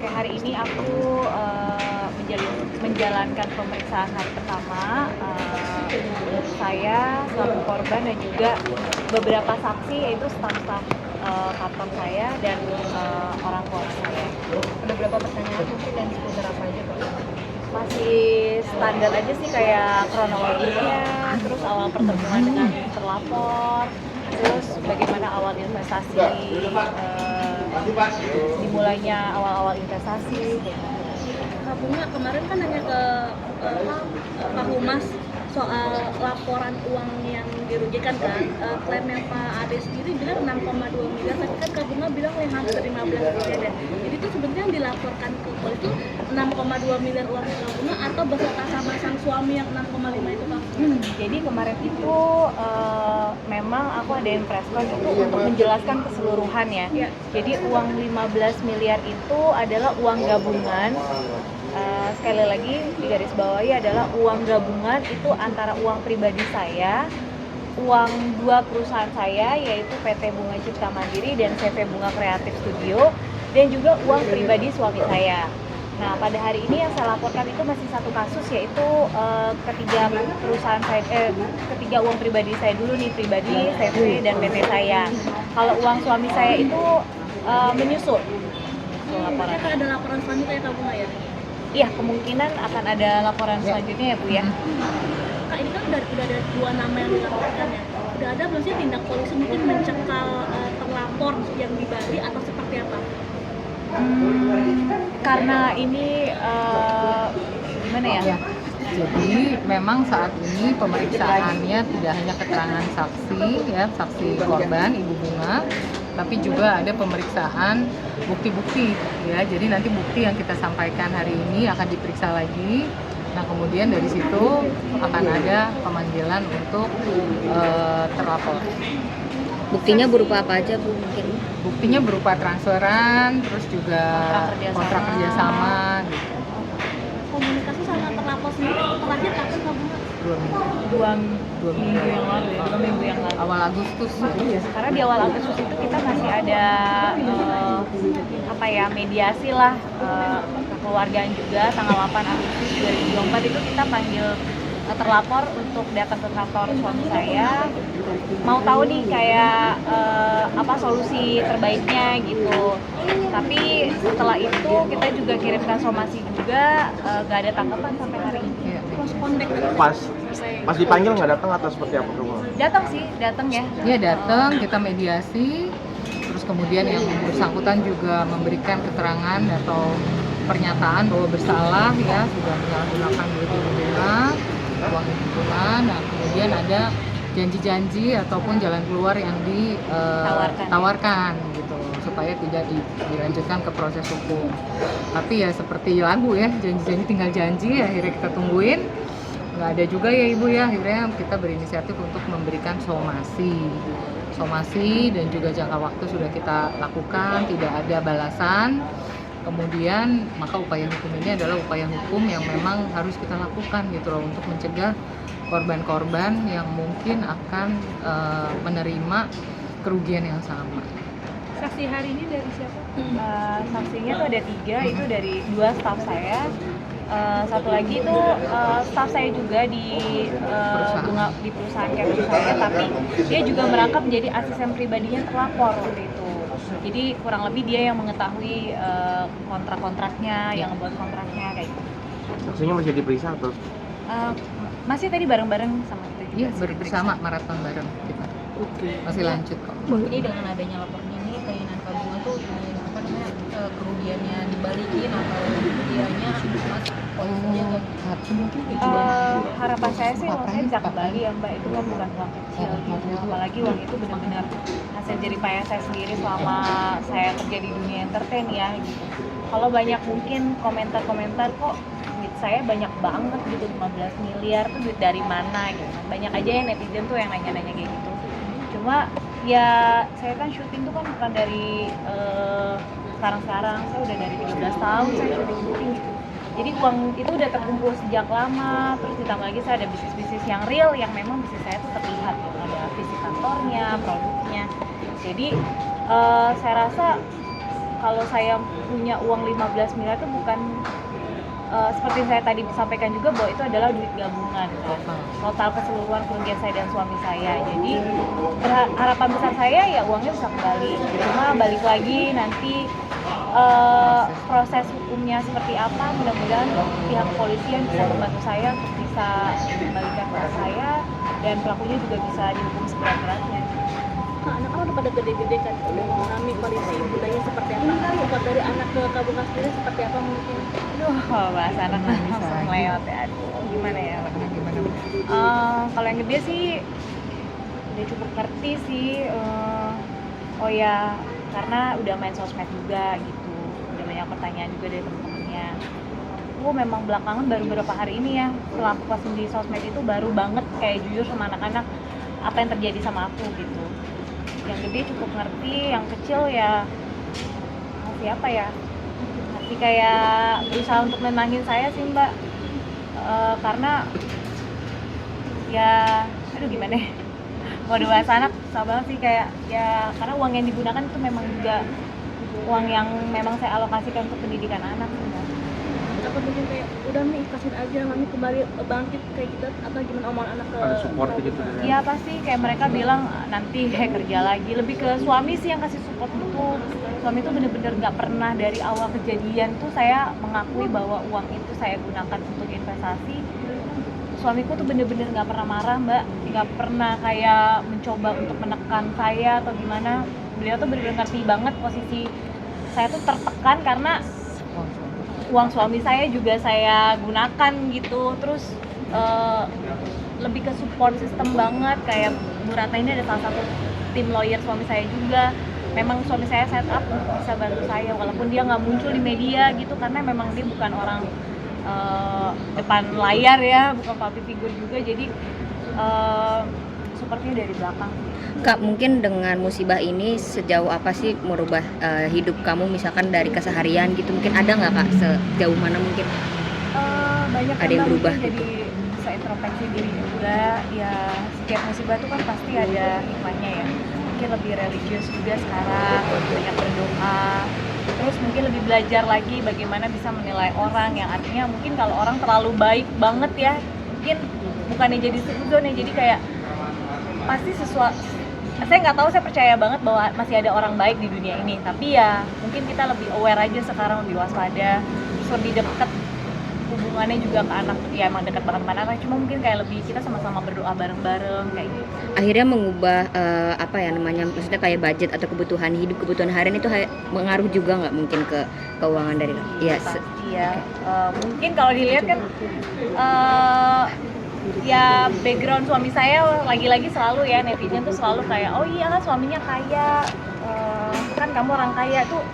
Oke, hari ini aku menjalankan pemeriksaan hari pertama. Saya selaku korban dan juga beberapa saksi, yaitu staf-staf kantor saya dan orang tua saya. Ada berapa pertanyaan mungkin dan seputar apa aja Pak? Masih standar aja sih, kayak kronologisnya, terus awal pertemuan dengan terlapor, terus bagaimana awal investasi, dimulainya awal-awal investasi. Kak Bunga kemarin kan nanya ke Pak Humas soal laporan uang yang dirugikan kan, klaimnya Pak Ade sendiri bilang 6,2 miliar, tapi kan Kak Bunga bilang yang hampir 15 miliar ya. Jadi itu sebenarnya yang dilaporkan ke polisi 6,2 miliar uang Kak Bunga atau beserta sama sang suami yang 6,5 itu Kak? Jadi kemarin itu memang aku adain press con itu untuk menjelaskan keseluruhan ya. Jadi uang 15 miliar itu adalah uang gabungan. Sekali lagi di garis bawahi adalah uang gabungan itu antara uang pribadi saya, uang dua perusahaan saya yaitu PT Bunga Cipta Mandiri dan CV Bunga Kreatif Studio, dan juga uang pribadi suami saya. Nah, pada hari ini yang saya laporkan itu masih satu kasus, yaitu ketiga perusahaan saya, ketiga uang pribadi saya dulu nih, pribadi, CV, dan PT saya. Kalau uang suami saya itu menyusul laporan. Kan ada laporan selanjutnya Kak Bunga ya? Iya, kemungkinan akan ada laporan selanjutnya ya Bu ya. Kak, ini kan udah ada dua nama yang dilaporkan ya. Udah ada belum sih tindak polisi mungkin mencekal terlapor yang di Bali atau seperti apa? Karena ini gimana ya? Jadi memang saat ini pemeriksaannya tidak hanya keterangan saksi ya, saksi korban Ibu Bunga, tapi juga ada pemeriksaan bukti-bukti ya. Jadi nanti bukti yang kita sampaikan hari ini akan diperiksa lagi. Nah, kemudian dari situ akan ada pemanggilan untuk terlapor. Buktinya berupa apa aja Bu mungkin? Buktinya berupa transferan, terus juga kontrak kerjasama gitu. Komunikasi sama terlapor sendiri terakhir kapan Kak Bunga? 2 minggu yang lalu ya, 2 minggu yang lalu. Awal Agustus. Karena di awal Agustus itu kita masih ada mediasi lah, kekeluargaan juga. Tanggal 8 Agustus 2024 itu kita panggil terlapor untuk datang ke kantor suami saya, mau tahu nih kayak apa solusi terbaiknya gitu. Tapi setelah itu kita juga kirimkan somasi juga, gak ada tanggapan sampai hari ini. Pas dipanggil nggak datang atau seperti apa Bro? Datang sih, datang ya. Iya datang, kita mediasi, terus kemudian yang bersangkutan juga memberikan keterangan atau pernyataan bahwa bersalah ya, sudah menyalahgunakan duit Ibu Bunga, uang Ibu Bunga. Nah, kemudian ada janji-janji ataupun jalan keluar yang ditawarkan gitu, supaya tidak dilanjutkan ke proses hukum. Tapi ya seperti lagu ya, janji-janji tinggal janji, akhirnya kita tungguin. Nggak ada juga ya Ibu ya, akhirnya kita berinisiatif untuk memberikan somasi dan juga jangka waktu sudah kita lakukan, tidak ada balasan. Kemudian maka upaya hukum ini adalah upaya hukum yang memang harus kita lakukan gitu loh, untuk mencegah korban-korban yang mungkin akan menerima kerugian yang sama. Saksi hari ini dari siapa? Saksinya tuh ada 3, itu dari 2 staf saya. Satu lagi itu staf saya juga di perusahaan Capri saya, tapi dia juga merangkap menjadi asisten pribadinya terlapor waktu itu. Jadi kurang lebih dia yang mengetahui kontrak-kontraknya, yang membuat kontraknya kayak gitu. Saksinya masih diperiksa atau? Masih tadi bareng-bareng sama kita juga. Iya, bersama maraton bareng kita. Masih lanjut kok. Jadi dengan adanya laporan ini, keinginan Kak Bunga tuh ingin kerugiannya dibalikin atau dianya harapan saya sih uangnya bisa kembali ya Mbak, itu kan bukan uang kecil gitu. Apalagi uang itu benar-benar hasil jerih payah saya sendiri selama saya kerja di dunia entertain ya gitu. Kalau banyak mungkin komentar-komentar, kok duit saya banyak banget gitu, 15 miliar tuh duit dari mana gitu. Banyak aja yang netizen tuh yang nanya-nanya kayak gitu. Cuma ya saya kan syuting tuh kan bukan dari sekarang-sekarang, saya udah dari 13 tahun saya syuting gitu. Jadi uang itu udah terkumpul sejak lama, terus ditambah lagi saya ada bisnis-bisnis yang real, yang memang bisnis saya tuh terlihat gitu. Ada visi kantornya, produknya. Jadi saya rasa kalau saya punya uang 15 miliar itu bukan seperti saya tadi sampaikan juga bahwa itu adalah duit gabungan kan, total keseluruhan kerugian saya dan suami saya. Jadi harapan besar saya ya uangnya bisa kembali, cuma balik lagi nanti proses hukumnya seperti apa, mudah-mudahan pihak kepolisian bisa membantu saya untuk bisa kembalikan ke saya dan pelakunya juga bisa dihukum seberat-beratnya. Kak, anak-anak udah pada gede-gede kan, udah mengalami kondisi budaya seperti apa? Support dari anak ke Kabunga sendiri seperti apa mungkin? Aduh, bahasa anak langsung lewat ya. Aduh, gimana ya? Kalau yang gede sih udah cukup ngerti sih. Oh ya, karena udah main sosmed juga gitu. Udah banyak pertanyaan juga dari temen-temennya. Aku memang belakangan baru beberapa hari ini ya, setelah aku posting di sosmed itu baru banget kayak jujur sama anak-anak apa yang terjadi sama aku gitu. Yang gede cukup ngerti, yang kecil ya masih apa ya, masih kayak berusaha untuk menenangin saya sih Mbak. Karena ya aduh gimana ya, kalau udah bahasa anak susah banget sih, kayak ya karena uang yang digunakan itu memang juga uang yang memang saya alokasikan untuk pendidikan anak sih Mbak. Apa mungkin kayak udah nih ikhlasin aja, mami kembali bangkit kayak gitu, atau gimana omongan anak ke Ada support gitu ya? Iya pasti kayak mereka bilang nanti kerja lagi, lebih ke suami sih yang kasih support gitu. Suami itu bener-bener nggak pernah dari awal kejadian tuh saya mengakui bahwa uang itu saya gunakan untuk investasi. Suamiku tuh bener-bener nggak pernah marah Mbak, nggak pernah kayak mencoba untuk menekan saya atau gimana. Beliau tuh bener-bener ngerti banget posisi saya tuh tertekan karena uang suami saya juga saya gunakan gitu. Terus lebih ke support system banget, kayak Bu Ratna ini ada salah satu tim lawyer suami saya juga. Memang suami saya set up untuk bisa bantu saya walaupun dia nggak muncul di media gitu, karena memang dia bukan orang depan layar ya, bukan public figure juga, jadi supportnya dari belakang. Kak, mungkin dengan musibah ini sejauh apa sih merubah hidup kamu, misalkan dari keseharian gitu, mungkin ada nggak Kak, sejauh mana mungkin Banyak ada yang berubah mungkin gitu? jadi bisa introspeksi diri juga ya. Setiap musibah itu kan pasti ada hikmahnya ya, mungkin lebih religius juga sekarang, lebih banyak berdoa, terus mungkin lebih belajar lagi bagaimana bisa menilai orang, yang artinya mungkin kalau orang terlalu baik banget ya mungkin bukannya jadi suzon ya, jadi kayak pasti sesuatu, saya nggak tahu, saya percaya banget bahwa masih ada orang baik di dunia ini, tapi ya mungkin kita lebih aware aja sekarang, lebih waspada, terus lebih deket hubungannya juga ke anak, ya emang dekat banget sama anak, cuma mungkin kayak lebih kita sama-sama berdoa bareng-bareng kayak gitu. Akhirnya mengubah apa ya namanya, maksudnya kayak budget atau kebutuhan hidup, kebutuhan harian itu mengaruh juga nggak mungkin ke keuangan dari ya Pasti ya. Mungkin kalau dilihat kan ya background suami saya lagi-lagi selalu ya, netizen tuh selalu kayak oh iya kan suaminya kaya, kan kamu orang kaya tuh.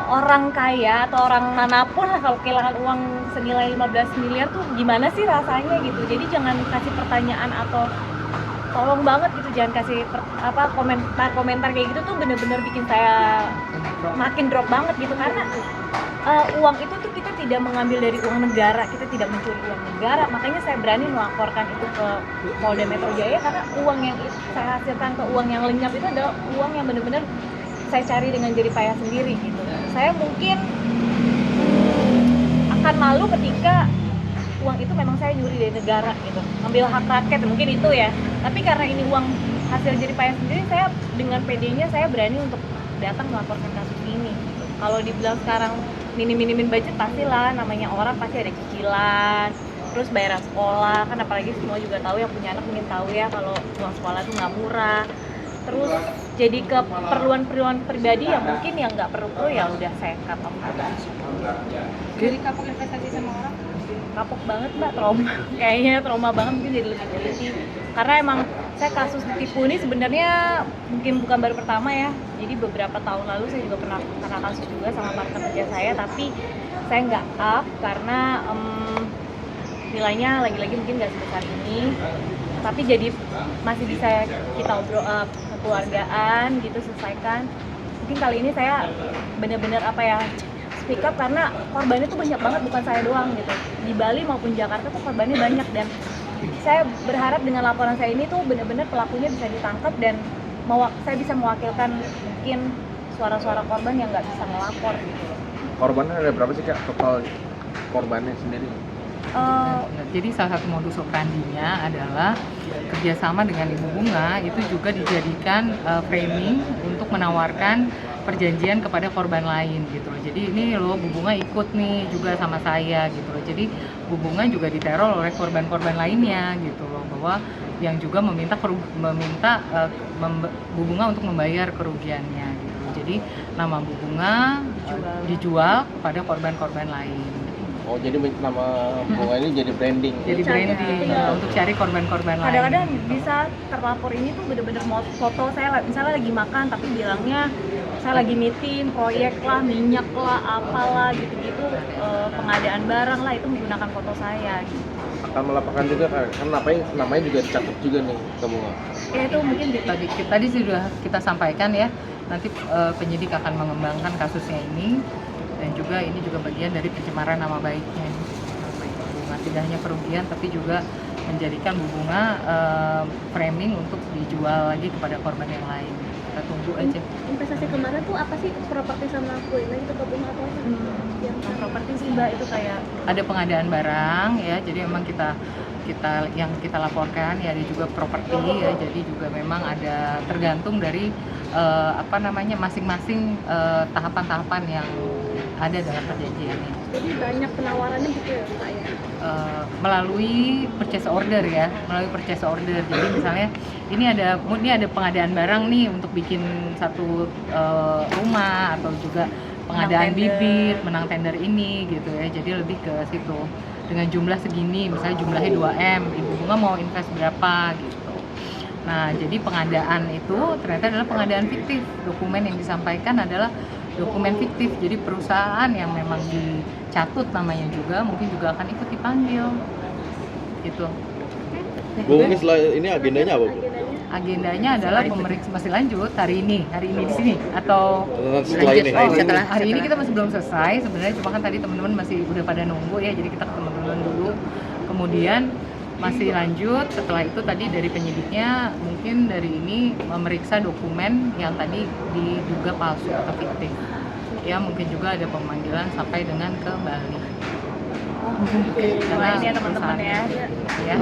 Orang kaya atau orang manapun lah kalau kehilangan uang senilai 15 miliar tuh gimana sih rasanya gitu. Jadi jangan kasih pertanyaan atau tolong banget gitu, jangan kasih komentar kayak gitu tuh bener-bener bikin saya makin drop banget gitu, karena uang itu tuh kita tidak mengambil dari uang negara, kita tidak mencuri uang negara, makanya saya berani melaporkan itu ke Polda Metro Jaya, karena uang yang saya hasilkan ke uang yang lenyap itu adalah uang yang bener-bener saya cari dengan jerih payah sendiri gitu. Saya mungkin akan malu ketika uang itu memang saya nyuri dari negara gitu, ngambil hak rakyat mungkin itu ya. Tapi karena ini uang hasil jerih payah sendiri, saya dengan PD-nya saya berani untuk datang melaporkan kasus ini gitu. Kalau dibilang sekarang minim-minimin budget, pastilah, namanya orang pasti ada cicilan, terus bayar sekolah kan, apalagi semua juga tahu, yang punya anak mungkin tahu ya kalau uang sekolah tuh nggak murah. Terus jadi keperluan pribadi yang mungkin yang nggak perlu ya udah saya cut off. Jadi kapok investasi sama orang? Kapok banget Mbak, trauma. Kayaknya trauma banget, mungkin jadi lebih teliti. Karena emang saya kasus ditipu ini sebenarnya mungkin bukan baru pertama ya. Jadi beberapa tahun lalu saya juga pernah kena kasus juga sama partner kerja saya, tapi saya nggak up karena nilainya lagi-lagi mungkin nggak sebesar ini. Tapi jadi masih bisa kita obrol kekeluargaan gitu, selesaikan. Mungkin kali ini saya benar-benar speak up, karena korbannya tuh banyak banget, bukan saya doang gitu. Di Bali maupun Jakarta tuh korbannya banyak, dan saya berharap dengan laporan saya ini tuh benar-benar pelakunya bisa ditangkap dan saya bisa mewakilkan mungkin suara-suara korban yang nggak bisa melapor gitu. Korbannya ada berapa sih Kak total korbannya sendiri? Eh, Jadi salah satu modus operandinya adalah kerjasama dengan Ibu Bunga itu juga dijadikan framing untuk menawarkan perjanjian kepada korban lain gitu loh. Jadi ini loh Bu Bunga ikut nih juga sama saya gitu loh. Jadi Bu Bunga juga diteror oleh korban-korban lainnya gitu loh, bahwa yang juga meminta Bu Bunga untuk membayar kerugiannya gitu loh. Jadi nama Bu Bunga dijual kepada korban-korban lain. Oh jadi nama bunga ini jadi branding. Jadi branding untuk cari korban-korban lain. kadang-kadang bisa terlapor ini tuh bener-bener foto saya misalnya lagi makan tapi bilangnya saya lagi meeting proyek lah, minyak lah, apalah gitu-gitu, pengadaan barang lah, itu menggunakan foto saya gitu. Akan melaporkan juga kan namanya juga dicatat juga nih ke bunga. Ya itu mungkin gitu. Tadi sudah kita sampaikan ya, nanti penyidik akan mengembangkan kasusnya ini, dan juga ini juga bagian dari pencemaran nama baiknya nih. Nama baik Bu Bunga, tidak hanya kerugian tapi juga menjadikan Bu Bunga framing untuk dijual lagi kepada korban yang lain. Kita tunggu aja. Investasi kemarin tuh apa sih, properti sama kuliner gitu ke Bunga atau apa? Yang Properti sih Mbak, itu kayak Ada pengadaan barang ya, jadi memang kita yang kita laporkan ya, ada juga properti ya, jadi juga memang ada tergantung dari masing-masing tahapan-tahapan yang ada dalam perjanjiannya. Jadi banyak penawarannya gitu ya Pak ya? Melalui purchase order ya, melalui purchase order. Jadi misalnya ini ada pengadaan barang nih untuk bikin satu rumah, atau juga pengadaan bibit, menang tender ini gitu ya. Jadi lebih ke situ. Dengan jumlah segini, misalnya jumlahnya 2M, Ibu Bunga mau invest berapa gitu. Nah, jadi pengadaan itu ternyata adalah pengadaan fiktif. Dokumen yang disampaikan adalah dokumen fiktif. Jadi perusahaan yang memang dicatut namanya juga mungkin juga akan ikut dipanggil. Gitu. Bu, ini agendanya apa, Bu? Agendanya adalah pemeriksaan masih lanjut hari ini di sini, atau Setelah ini. hari ini kita masih belum selesai sebenarnya, cuma kan tadi teman-teman masih udah pada nunggu ya, jadi kita ketemu teman-teman dulu, kemudian masih lanjut. Setelah itu tadi dari penyidiknya mungkin dari ini memeriksa dokumen yang tadi diduga palsu atau fiktif ya, mungkin juga ada pemanggilan sampai dengan ke Bali. ini ya teman-teman ya. Ya.